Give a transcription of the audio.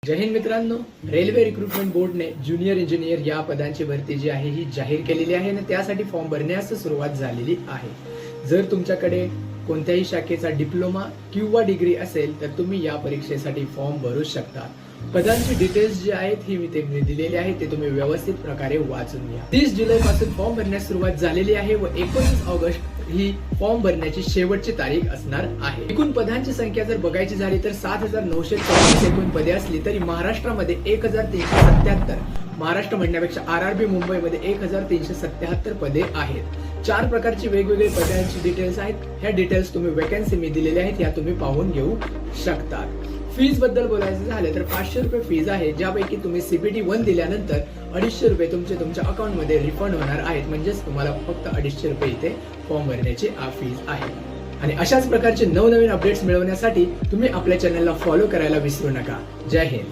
जय हिंद मित्रांनो, railway recruitment बोर्डने junior engineer या पदांची भरती जी आहे ही जाहीर केलेली आहे आणि त्यासाठी फॉर्म भरण्यास सुरुवात झालेली आहे. जर तुमच्याकडे कोणत्याही शाखेचा डिप्लोमा किंवा डिग्री असेल तर तुम्ही या परीक्षेसाठी फॉर्म भरू शकता. पदांची डिटेल्स जे आहेत ही मी दिलेली आहे, ते तुम्ही व्यवस्थित प्रकारे वाचून घ्या. 30 जुलै पासून फॉर्म भरण्यास सुरुवात झालेली आहे व 29 ऑगस्ट ही फॉर्म भरण्याची शेवटची तारीख असणार आहे. एकूण पदांची संख्या जर बघायची झाली तर 7,934 एकूण पदे असली तरी महाराष्ट्रामध्ये 1,377, महाराष्ट्र म्हणण्यापेक्षा RRB मुंबईमध्ये 1,377 पदे आहेत. 4 प्रकारची वेगवेगळी पदांची डिटेल्स आहेत. ह्या डिटेल्स तुम्ही वॅकन्सी मी दिलेल्या आहेत, ह्या तुम्ही पाहून घेऊ शकता. फीज बद्दल बोलायचं झालं तर 500 रुपये फीज आहे, ज्यापैकी तुम्ही CPT 1 दिल्यानंतर 250 रुपये तुमच्या अकाउंटमध्ये रिफंड होणार आहेत. म्हणजेच तुम्हाला फक्त 250 रुपये इथे फॉर्म भरण्याची फीज आहे. आणि अशाच प्रकारचे नवनवीन अपडेट्स मिळवण्यासाठी तुम्ही आपल्या चॅनलला फॉलो करायला विसरू नका. जय हिंद.